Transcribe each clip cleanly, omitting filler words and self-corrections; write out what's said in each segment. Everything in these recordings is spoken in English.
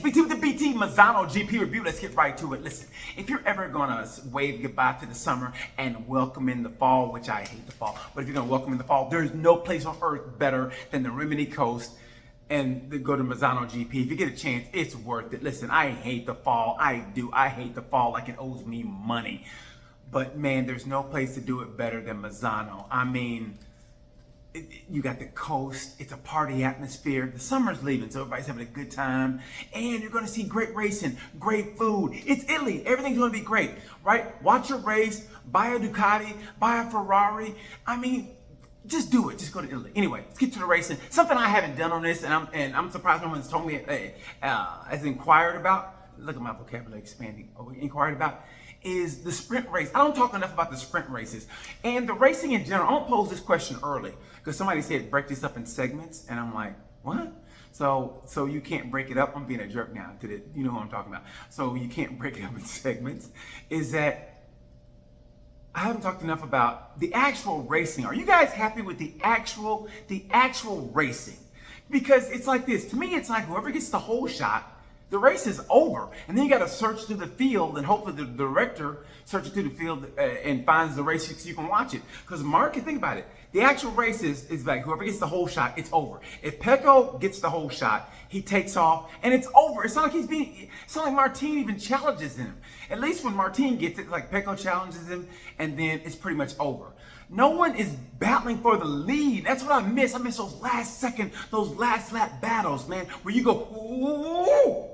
BT with the BT Misano GP review. Let's get right to it. Listen, if you're ever gonna wave goodbye to the summer and welcome in the fall, which I hate the fall, but if you're gonna welcome in the fall, there's no place on earth better than the Rimini Coast and go to Misano GP. If you get a chance, it's worth it. Listen, I hate the fall. I hate the fall like it owes me money. But man, there's no place to do it better than Misano. I mean, you got the coast, it's a party atmosphere, the summer's leaving, so everybody's having a good time, and you're gonna see great racing, great food. It's Italy, everything's gonna be great, right? Watch a race, buy a Ducati, buy a Ferrari. I mean, just do it, just go to Italy. Anyway, let's get to the racing. Something I haven't done on this, and I'm surprised no one's told me, has inquired about, look at my vocabulary expanding, inquired about, is the sprint race. I don't talk enough about the sprint races and the racing in general. I don't pose this question early because somebody said break this up in segments, and I'm like, what? So you can't break it up. I'm being a jerk now. You know who I'm talking about. So you can't break it up in segments. Is that I haven't talked enough about the actual racing. Are you guys happy with the actual racing? Because it's like this. To me, it's like whoever gets the whole shot, the race is over, and then you got to search through the field, and hopefully the director searches through the field and finds the race so you can watch it. Because Mark, think about it, the actual race is like whoever gets the whole shot, it's over. If Pecco gets the whole shot, he takes off, and it's over. It's not like Martin even challenges him. At least when Martin gets it, like Pecco challenges him, and then it's pretty much over. No one is battling for the lead. That's what I miss. I miss those last lap battles, man, where you go, ooh.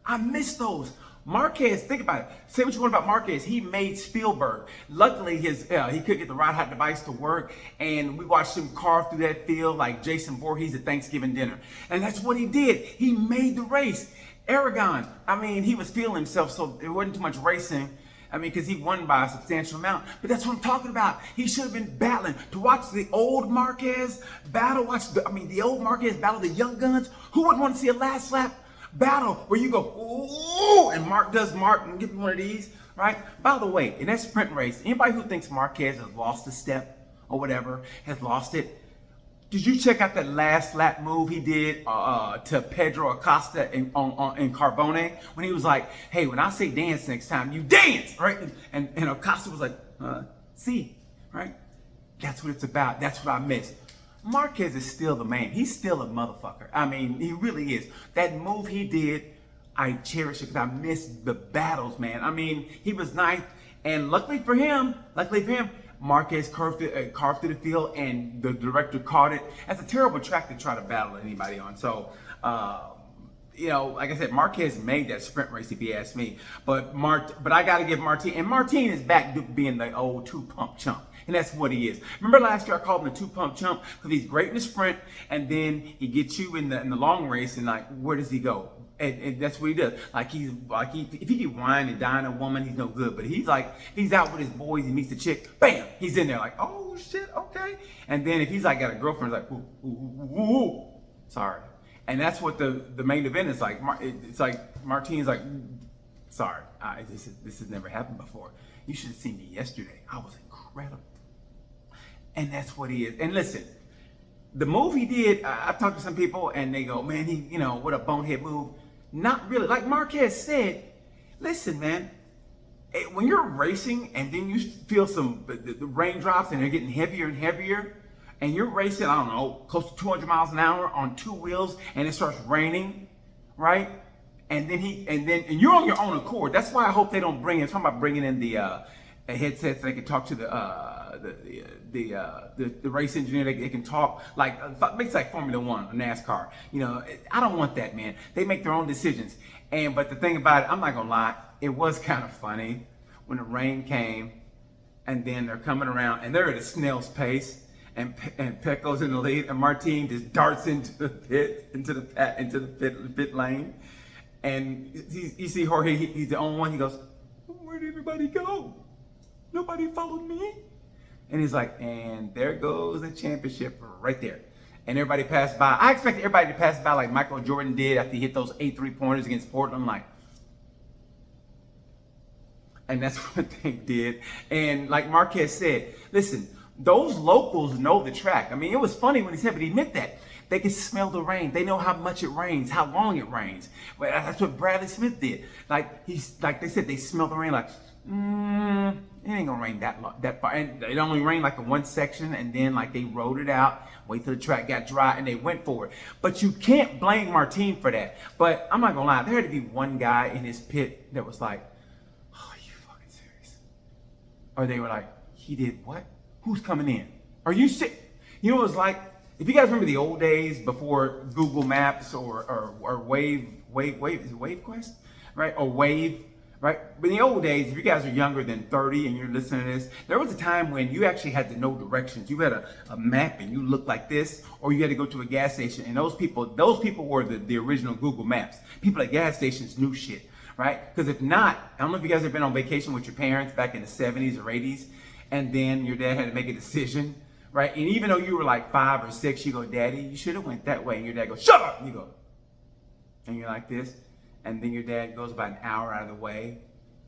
I miss those. Marquez, think about it. Say what you want about Marquez. He made Spielberg. Luckily, he could get the ride hot device to work, and we watched him carve through that field like Jason Voorhees at Thanksgiving dinner. And that's what he did. He made the race. Aragon, I mean, he was feeling himself, so it wasn't too much racing. I mean, because he won by a substantial amount. But that's what I'm talking about. He should have been battling. To watch the old Marquez battle, the old Marquez battle the young guns. Who wouldn't want to see a last lap battle where you go, ooh, and Mark and give me one of these, right? By the way, in that sprint race, anybody who thinks Marquez has lost a step or whatever, has lost it, did you check out that last lap move he did to Pedro Acosta in Carbone when he was like, hey, when I say dance next time, you dance, right? And Acosta was like, see, right? That's what it's about. That's what I miss. Marquez is still the man. He's still a motherfucker. I mean, he really is. That move he did, I cherish it because I miss the battles, man. I mean, he was ninth, and luckily for him, Marquez carved through the field, and the director caught it. That's a terrible track to try to battle anybody on. So, like I said, Marquez made that sprint race, if you ask me. But I got to give Martin, and Martin is back to being the old two-pump chump. And that's what he is. Remember last year I called him the two-pump chump because he's great in the sprint, and then he gets you in the long race, and like, where does he go? And that's what he does. If he can whine and dine a woman, he's no good. But he's out with his boys, he meets the chick, bam, he's in there like, oh shit, okay. And then if he's like got a girlfriend, it's like, ooh, sorry. And that's what the main event is like. It's like Martin's like, sorry, this has never happened before. You should have seen me yesterday. I was incredible. And that's what he is. And listen, the move he did, I've talked to some people and they go, man, what a bonehead move. Not really. Like Marquez said, listen, man, when you're racing and then you feel the raindrops and they're getting heavier and heavier, and you're racing, I don't know, close to 200 miles an hour on two wheels, and it starts raining, right? And you're on your own accord. That's why I hope they don't I'm talking about bringing in the headsets so they can talk to the race engineer. They can talk like makes like Formula One or NASCAR. I don't want that, man. They make their own decisions. But the thing about it, I'm not gonna lie, it was kind of funny when the rain came, and then they're coming around and they're at a snail's pace, and Pecco's in the lead, and Martin just darts into the pit lane, and you see Jorge, he's the only one. He goes, where did everybody go? Nobody followed me. And he's like, and there goes the championship right there. And everybody passed by. I expected everybody to pass by like Michael Jordan did after he hit those 8 3-pointers against Portland. I'm like, and that's what they did. And like Marquez said, listen, those locals know the track. I mean, it was funny when he said, but he meant that. They can smell the rain. They know how much it rains, how long it rains. But that's what Bradley Smith did. Like they said, they smell the rain like, it ain't gonna rain that far. And it only rained like in one section, and then like they rode it out, wait till the track got dry, and they went for it. But you can't blame Martin for that. But I'm not gonna lie, there had to be one guy in his pit that was like, oh, are you fucking serious? Or they were like, he did what? Who's coming in? Are you sick? You know, it was like, if you guys remember the old days before Google Maps or Wave, is it WaveQuest? Right? Or Wave, right? But in the old days, if you guys are younger than 30 and you're listening to this, there was a time when you actually had to know directions. You had a map and you looked like this, or you had to go to a gas station. And those people were the original Google Maps. People at gas stations knew shit, right? Because if not, I don't know if you guys have been on vacation with your parents back in the 70s or 80s, and then your dad had to make a decision, right? And even though you were like 5 or 6, you go, Daddy, you should have went that way. And your dad goes, shut up! And you go, and you're like this. And then your dad goes about an hour out of the way,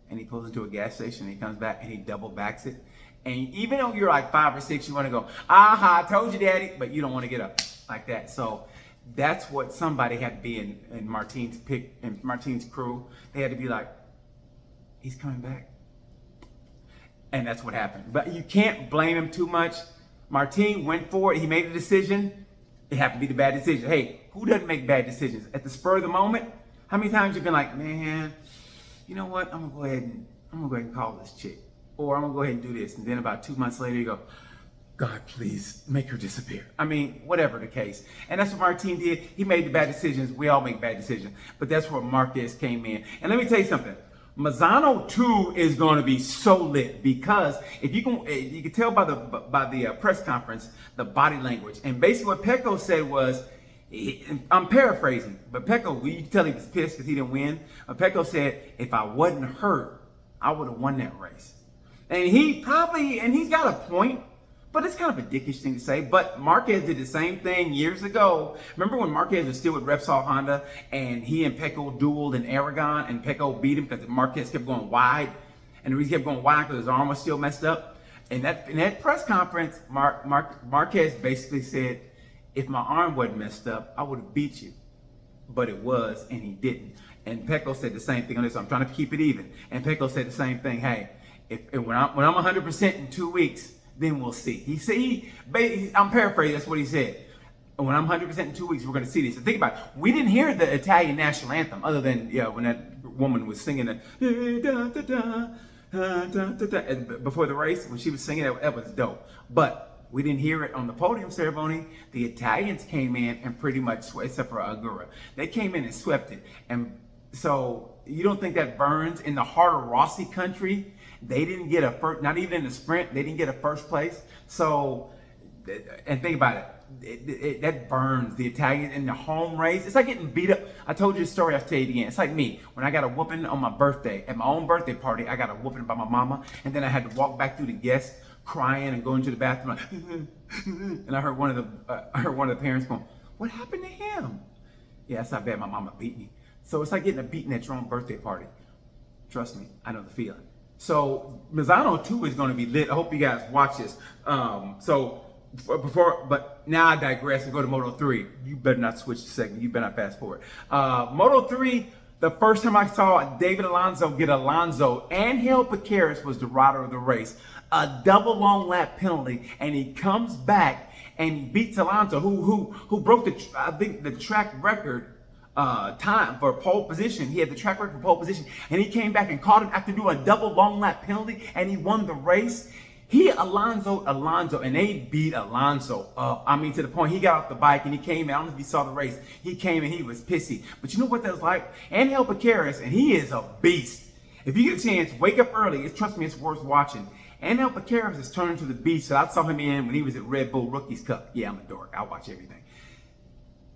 and he pulls into a gas station, and he comes back, and he double backs it. And even though you're like 5 or 6, you want to go, aha, I told you, Daddy, but you don't want to get up like that. So that's what somebody had to be in Martin's pick, in Martin's crew. They had to be like, he's coming back. And that's what happened. But you can't blame him too much. Martin went for it. He made a decision. It happened to be the bad decision. Hey, who doesn't make bad decisions? At the spur of the moment, how many times you've been like, man, you know what? I'm gonna go ahead and call this chick, or I'm gonna go ahead and do this, and then about 2 months later, you go, God, please make her disappear. I mean, whatever the case. And that's what Martin did. He made the bad decisions. We all make bad decisions, but that's where Marquez came in. And let me tell you something. Misano 2 is going to be so lit, because if you can tell by the press conference, the body language, and basically what Pecco said was, I'm paraphrasing, but Pecco, you can tell he was pissed because he didn't win. Pecco said, if I wasn't hurt, I would have won that race. And he's got a point, but it's kind of a dickish thing to say. But Marquez did the same thing years ago. Remember when Marquez was still with Repsol Honda, and he and Pecco dueled in Aragon, and Pecco beat him because Marquez kept going wide. And the reason he kept going wide because his arm was still messed up. And in that press conference, Marquez basically said, if my arm wasn't messed up, I would have beat you. But it was, and he didn't. And Pecco said the same thing on this. I'm trying to keep it even. And Pecco said the same thing. Hey, when I'm 100% in 2 weeks, then we'll see. He said, I'm paraphrasing, that's what he said. And when I'm 100% in 2 weeks, we're going to see this. So think about it. We didn't hear the Italian national anthem, other than when that woman was singing before the race. When she was singing, that was dope. But we didn't hear it on the podium ceremony. The Italians came in and pretty much swept, except for Agura. They came in and swept it. And so you don't think that burns in the heart of Rossi country? They didn't get a first, not even in the sprint, they didn't get a first place. So, and think about it, that burns the Italians in the home race. It's like getting beat up. I told you the story, I'll tell you it again. It's like me, when I got a whooping on my birthday, at my own birthday party, I got a whooping by my mama, and then I had to walk back through the guests crying and going to the bathroom like, and I heard one of the parents going, what happened to him? Yeah, that's how bad my mama beat me. So it's like getting a beating at your own birthday party. Trust me, I know the feeling. So Misano 2 is going to be lit. I hope you guys watch this. But now I digress and go to Moto 3. You better not switch the segment. You better not fast forward. Moto 3, the first time I saw David Alonso get Alonso, Angel Piqueras was the rider of the race. A double long lap penalty, and he comes back and he beats Alonso, who broke the track record time for pole position. He had the track record for pole position, and he came back and caught him after doing a double long lap penalty, and he won the race. Alonso, and they beat Alonso up. I mean, to the point he got off the bike and he came in. I don't know if you saw the race. He came and he was pissy. But you know what that was like? Angel Piqueras, and he is a beast. If you get a chance, wake up early. Trust me, it's worth watching. Angel Piqueras is turning to the beast that I saw him in when he was at Red Bull Rookies Cup. Yeah, I'm a dork. I watch everything.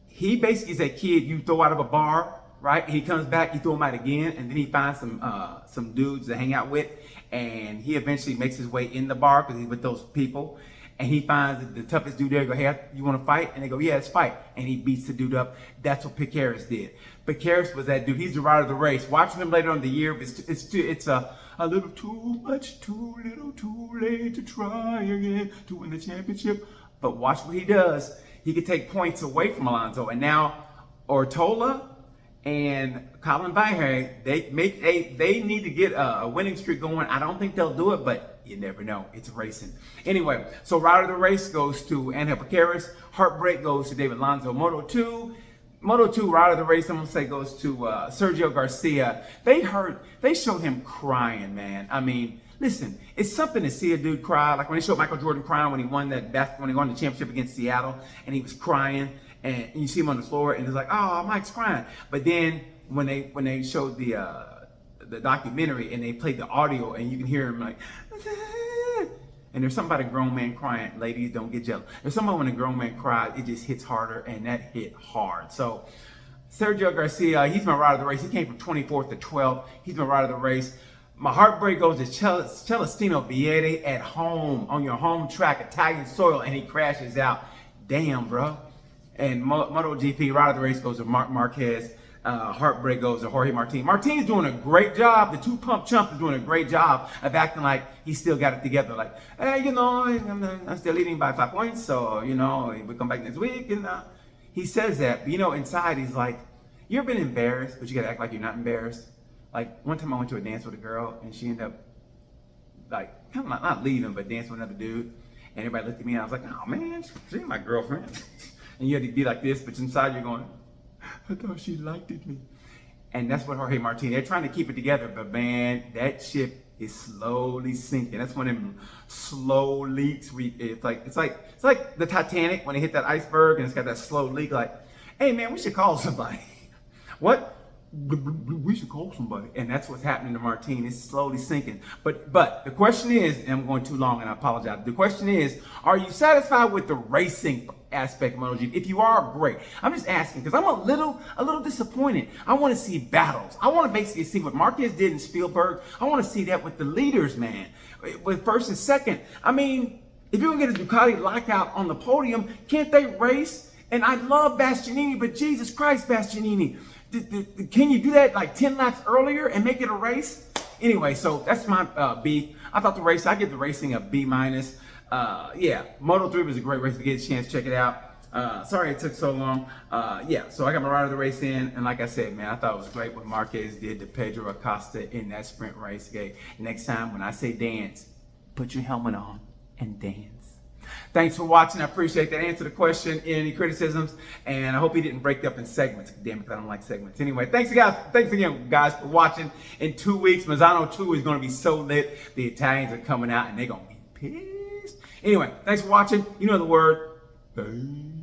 He basically is that kid you throw out of a bar, right? He comes back, you throw him out again, and then he finds some dudes to hang out with, and he eventually makes his way in the bar because he's with those people, and he finds the toughest dude there. Go, hey, you want to fight? And they go, yeah, let's fight. And he beats the dude up. That's what Piqueras did. Piqueras was that dude. He's the rider of the race. Watching him later on in the year, it's a little too much, too little, too late to try again to win the championship. but watch what he does. He could take points away from Alonso. And now Ortola and Colin Bahre, they need to get a winning streak going. I don't think they'll do it, but you never know. It's racing. Anyway, so rider of the race goes to Angel Paceres. Heartbreak goes to David Alonso. Moto 2 rider of the race, I'm going to say, goes to Sergio Garcia. They showed him crying, man. I mean, listen, it's something to see a dude cry. Like when they showed Michael Jordan crying when he won the championship against Seattle, and he was crying, and you see him on the floor, and it's like, oh, Mike's crying. But then when they showed the documentary and they played the audio, and you can hear him like, and there's something about a grown man crying. Ladies, don't get jealous. There's something when a grown man cries, it just hits harder, and that hit hard. So Sergio Garcia, he's my rider of the race. He came from 24th to 12th. He's my rider of the race. My heartbreak goes to Celestino Vietti at home, on your home track, Italian soil, and he crashes out. Damn, bro. And MotoGP rider of the race goes to Marc Marquez. Heartbreak goes to Jorge Martin. Martin's doing a great job. The two-pump chump is doing a great job of acting like he still got it together. Like, hey, you know, I'm still leading by 5 points, so, you know, we come back next week. And he says that, but, you know, inside he's like, you ever been embarrassed, but you got to act like you're not embarrassed? Like, one time I went to a dance with a girl, and she ended up, like, kind of not leaving, but dancing with another dude. And everybody looked at me, and I was like, oh, man, she's my girlfriend. And you had to be like this, but inside you're going, I thought she liked me. And that's what Jorge Martin, they're trying to keep it together, but man, that ship is slowly sinking. That's one of them slow leaks. It's like the Titanic when they hit that iceberg and it's got that slow leak. Like, hey man, we should call somebody. What? We should call somebody. And that's what's happening to Martin. It's slowly sinking. But the question is, and I'm going too long and I apologize. The question is, are you satisfied with the racing aspect of MotoGP? If you are, great. I'm just asking because I'm a little disappointed. I want to see battles. I want to basically see what Marquez did in Spielberg. I want to see that with the leaders, man. With first and second. I mean, if you're going to get a Ducati lockout on the podium, can't they race? And I love Bastianini, but Jesus Christ, Bastianini. Can you do that like 10 laps earlier and make it a race? Anyway, so that's my beef. I thought I give the racing a B-. Yeah, Moto 3 was a great race. If you get a chance, check it out. Sorry it took so long. Yeah, so I got my rider of the race in. And like I said, man, I thought it was great what Marquez did to Pedro Acosta in that sprint race. Okay, next time when I say dance, put your helmet on and dance. Thanks for watching. I appreciate that. Answer the question. Any criticisms? And I hope he didn't break up in segments. Damn it, I don't like segments. Anyway, thanks again, guys, for watching. In 2 weeks, Misano 2 is going to be so lit. The Italians are coming out and they're going to be pissed. Anyway, thanks for watching. You know the word. Bye.